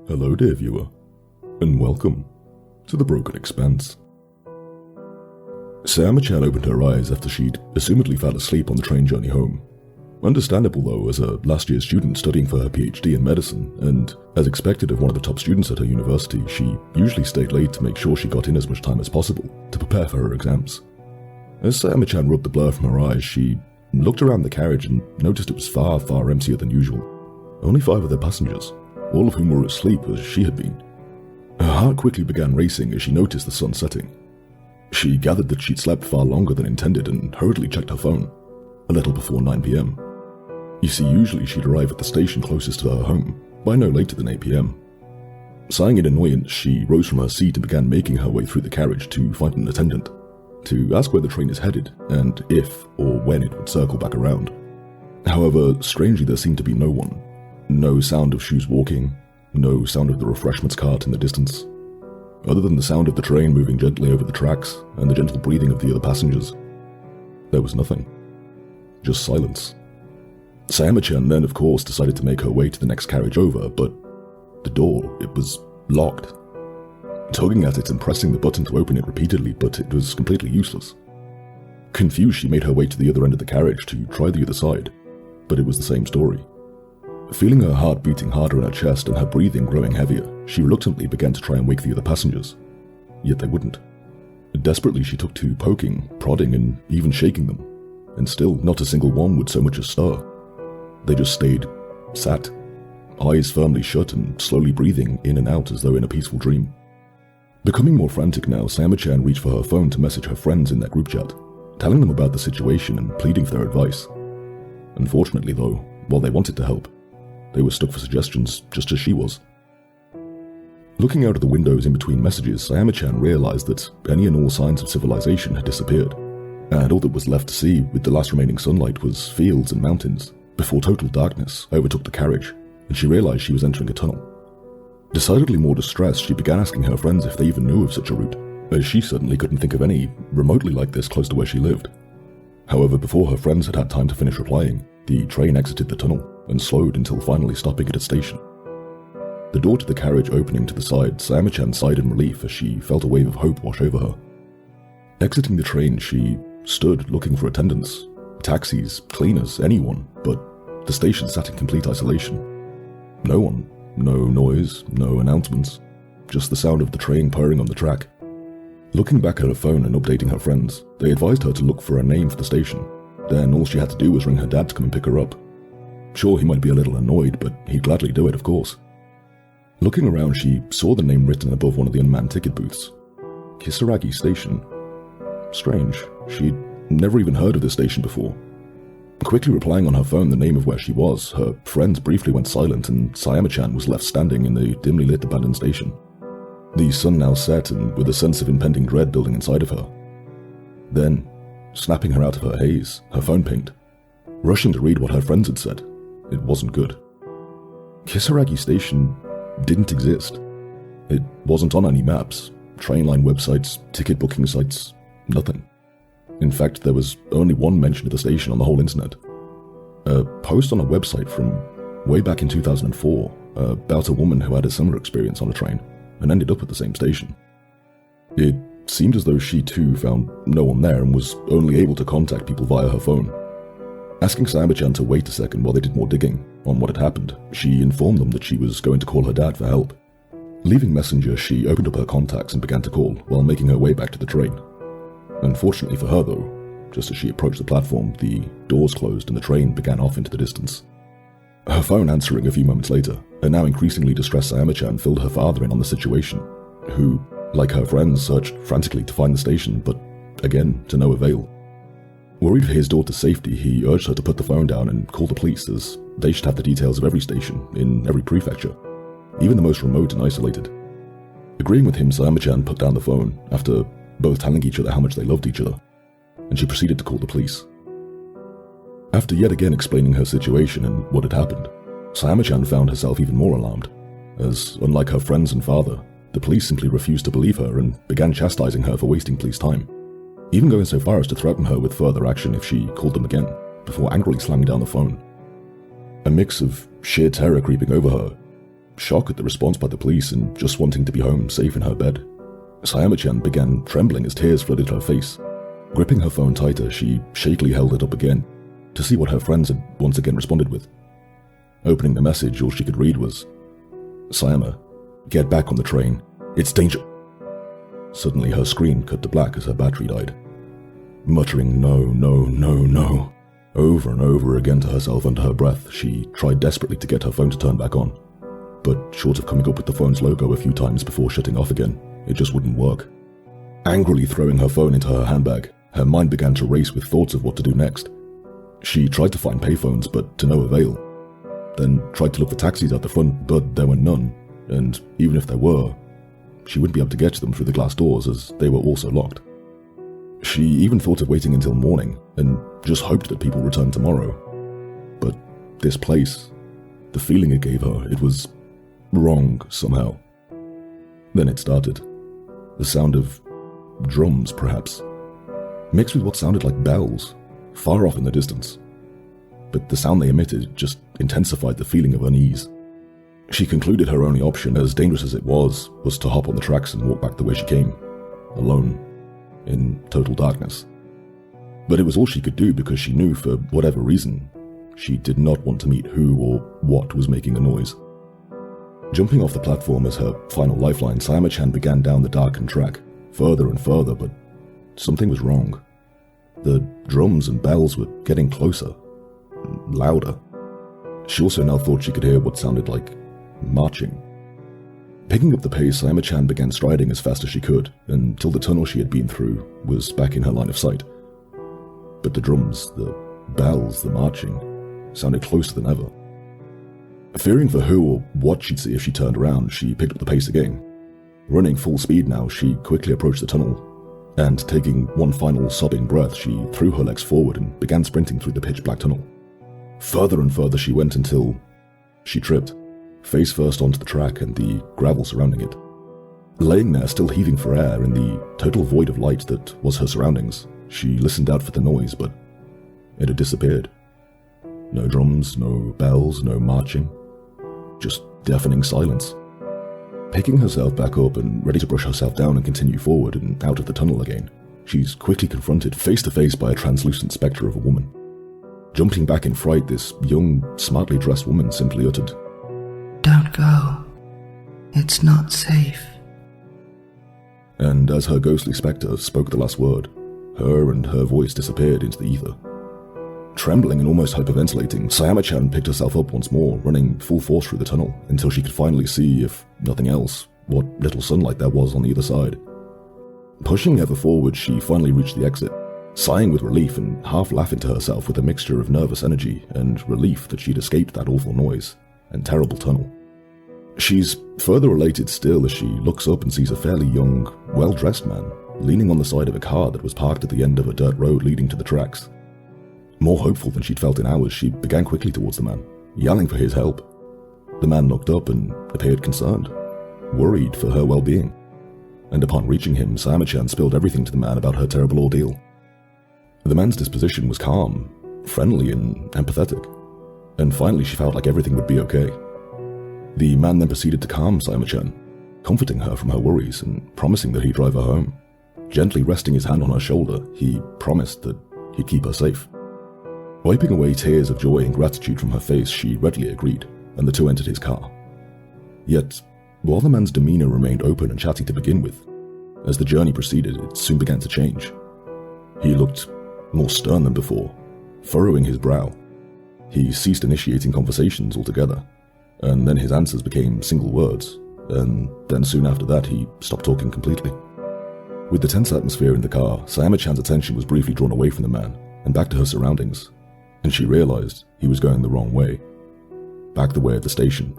Hello dear viewer, and welcome to The Broken Expanse. Sayama-chan opened her eyes after she'd assumedly fell asleep on the train journey home. Understandable though, as a last year student studying for her PhD in medicine, and as expected of one of the top students at her university, she usually stayed late to make sure she got in as much time as possible to prepare for her exams. As Sayama-chan rubbed the blur from her eyes, she looked around the carriage and noticed it was far, far emptier than usual. Only 5 of their passengers, all of whom were asleep as she had been. Her heart quickly began racing as she noticed the sun setting. She gathered that she'd slept far longer than intended and hurriedly checked her phone, a little before 9 p.m. You see, usually she'd arrive at the station closest to her home by no later than 8 p.m. Sighing in annoyance, she rose from her seat and began making her way through the carriage to find an attendant, to ask where the train is headed and if or when it would circle back around. However, strangely there seemed to be no one. No sound of shoes walking, no sound of the refreshments cart in the distance. Other than the sound of the train moving gently over the tracks and the gentle breathing of the other passengers, there was nothing. Just silence. Sayama-chan then, of course, decided to make her way to the next carriage over, but the door, it was locked. Tugging at it and pressing the button to open it repeatedly, but it was completely useless. Confused, she made her way to the other end of the carriage to try the other side, but it was the same story. Feeling her heart beating harder in her chest and her breathing growing heavier, she reluctantly began to try and wake the other passengers. Yet they wouldn't. Desperately, she took to poking, prodding, and even shaking them, and still not a single one would so much as stir. They just stayed sat, eyes firmly shut and slowly breathing in and out as though in a peaceful dream. Becoming more frantic now, Sayama-chan reached for her phone to message her friends in their group chat, telling them about the situation and pleading for their advice. Unfortunately though, while they wanted to help, they were stuck for suggestions just as she was. Looking out of the windows in between messages, Sayama-chan realized that any and all signs of civilization had disappeared, and all that was left to see with the last remaining sunlight was fields and mountains, before total darkness overtook the carriage, and she realized she was entering a tunnel. Decidedly more distressed, she began asking her friends if they even knew of such a route, as she certainly couldn't think of any remotely like this close to where she lived. However, before her friends had had time to finish replying, the train exited the tunnel and slowed until finally stopping at a station. The door to the carriage opening to the side, Sayama-chan sighed in relief as she felt a wave of hope wash over her. Exiting the train, she stood looking for attendants, taxis, cleaners, anyone, but the station sat in complete isolation. No one, no noise, no announcements, just the sound of the train purring on the track. Looking back at her phone and updating her friends, they advised her to look for a name for the station. Then all she had to do was ring her dad to come and pick her up. Sure, he might be a little annoyed, but he'd gladly do it, of course. Looking around, she saw the name written above one of the unmanned ticket booths. Kisaragi Station. Strange, she'd never even heard of this station before. Quickly replying on her phone the name of where she was, her friends briefly went silent and Sayama-chan was left standing in the dimly lit abandoned station. The sun now set, and with a sense of impending dread building inside of her. Then, snapping her out of her haze, her phone pinged. Rushing to read what her friends had said, it wasn't good. Kisaragi Station didn't exist. It wasn't on any maps, train line websites, ticket booking sites, nothing. In fact, there was only one mention of the station on the whole internet. A post on a website from way back in 2004 about a woman who had a similar experience on a train and ended up at the same station. It seemed as though she too found no one there and was only able to contact people via her phone. Asking Sayama-chan to wait a second while they did more digging on what had happened, she informed them that she was going to call her dad for help. Leaving Messenger, she opened up her contacts and began to call while making her way back to the train. Unfortunately for her though, just as she approached the platform, the doors closed and the train began off into the distance. Her phone answering a few moments later, a now increasingly distressed Sayama-chan filled her father in on the situation, who, like her friends, searched frantically to find the station, but again, to no avail. Worried for his daughter's safety, he urged her to put the phone down and call the police, as they should have the details of every station in every prefecture, even the most remote and isolated. Agreeing with him, Sayama-chan put down the phone after both telling each other how much they loved each other, and she proceeded to call the police. After yet again explaining her situation and what had happened, Sayama-chan found herself even more alarmed, as unlike her friends and father, the police simply refused to believe her and began chastising her for wasting police time, even going so far as to threaten her with further action if she called them again, before angrily slamming down the phone. A mix of sheer terror creeping over her, shock at the response by the police and just wanting to be home safe in her bed, Sayama-chan began trembling as tears flooded her face. Gripping her phone tighter, she shakily held it up again to see what her friends had once again responded with. Opening the message, all she could read was, "Sayama, get back on the train. It's danger." Suddenly her screen cut to black as her battery died. Muttering no, no, no, no, over and over again to herself under her breath, she tried desperately to get her phone to turn back on. But short of coming up with the phone's logo a few times before shutting off again, it just wouldn't work. Angrily throwing her phone into her handbag, her mind began to race with thoughts of what to do next. She tried to find payphones, but to no avail. Then tried to look for taxis out the front, but there were none, and even if there were, she wouldn't be able to get to them through the glass doors as they were also locked. She even thought of waiting until morning and just hoped that people returned tomorrow. But this place, the feeling it gave her, it was wrong somehow. Then it started. The sound of drums, perhaps, mixed with what sounded like bells, far off in the distance. But the sound they emitted just intensified the feeling of unease. She concluded her only option, as dangerous as it was to hop on the tracks and walk back the way she came, alone, in total darkness. But it was all she could do because she knew, for whatever reason, she did not want to meet who or what was making the noise. Jumping off the platform as her final lifeline, Sayama-chan began down the darkened track, further and further, but something was wrong. The drums and bells were getting closer, louder. She also now thought she could hear what sounded like marching. Picking up the pace, Sayama-chan began striding as fast as she could, until the tunnel she had been through was back in her line of sight. But the drums, the bells, the marching, sounded closer than ever. Fearing for who or what she'd see if she turned around, she picked up the pace again. Running full speed now, she quickly approached the tunnel, and taking one final sobbing breath, she threw her legs forward and began sprinting through the pitch-black tunnel. Further and further she went until she tripped, face first onto the track and the gravel surrounding it. Laying there, still heaving for air in the total void of light that was her surroundings, she listened out for the noise, but it had disappeared. No drums, no bells, no marching, just deafening silence. Picking herself back up and ready to brush herself down and continue forward and out of the tunnel again, she's quickly confronted face to face by a translucent spectre of a woman. Jumping back in fright, this young, smartly dressed woman simply uttered, "Don't go. It's not safe." And as her ghostly spectre spoke the last word, her and her voice disappeared into the ether. Trembling and almost hyperventilating, Sayama-chan picked herself up once more, running full force through the tunnel until she could finally see, if nothing else, what little sunlight there was on the other side. Pushing ever forward, she finally reached the exit, sighing with relief and half laughing to herself with a mixture of nervous energy and relief that she'd escaped that awful noise and terrible tunnel. She's further elated still as she looks up and sees a fairly young, well-dressed man leaning on the side of a car that was parked at the end of a dirt road leading to the tracks. More hopeful than she'd felt in hours, she began quickly towards the man, yelling for his help. The man looked up and appeared concerned, worried for her well-being. And upon reaching him, Sayama-chan spilled everything to the man about her terrible ordeal. The man's disposition was calm, friendly and empathetic, and finally she felt like everything would be okay. The man then proceeded to calm Sayama-chan, comforting her from her worries and promising that he'd drive her home. Gently resting his hand on her shoulder, he promised that he'd keep her safe. Wiping away tears of joy and gratitude from her face, she readily agreed, and the two entered his car. Yet, while the man's demeanor remained open and chatty to begin with, as the journey proceeded, it soon began to change. He looked more stern than before, furrowing his brow. He ceased initiating conversations altogether, and then his answers became single words, and then soon after that he stopped talking completely. With the tense atmosphere in the car, Sayama-chan's attention was briefly drawn away from the man and back to her surroundings, and she realized he was going the wrong way, back the way of the station.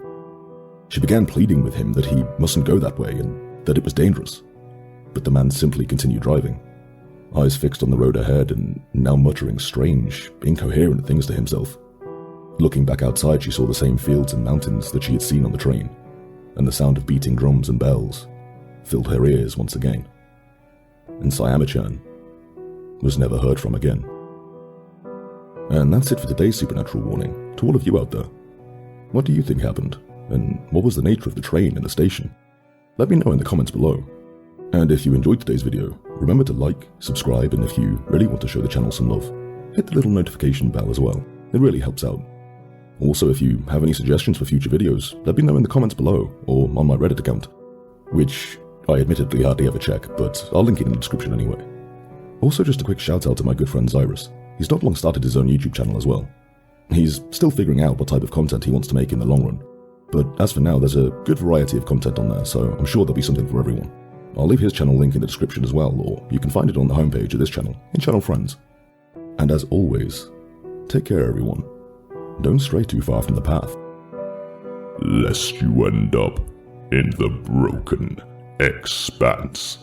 She began pleading with him that he mustn't go that way and that it was dangerous, but the man simply continued driving, eyes fixed on the road ahead and now muttering strange, incoherent things to himself. Looking back outside, she saw the same fields and mountains that she had seen on the train, and the sound of beating drums and bells filled her ears once again. And Sayama-chan was never heard from again. And that's it for today's Supernatural Warning. To all of you out there, what do you think happened? And what was the nature of the train in the station? Let me know in the comments below. And if you enjoyed today's video, remember to like, subscribe, and if you really want to show the channel some love, hit the little notification bell as well. It really helps out. Also, if you have any suggestions for future videos, let me know in the comments below or on my Reddit account, which I admittedly hardly ever check, but I'll link it in the description anyway. Also, just a quick shout out to my good friend Cyrus. He's not long started his own YouTube channel as well. He's still figuring out what type of content he wants to make in the long run, but as for now, there's a good variety of content on there, so I'm sure there'll be something for everyone. I'll leave his channel link in the description as well, or you can find it on the homepage of this channel, in Channel Friends. And as always, take care everyone. Don't stray too far from the path, lest you end up in the broken expanse.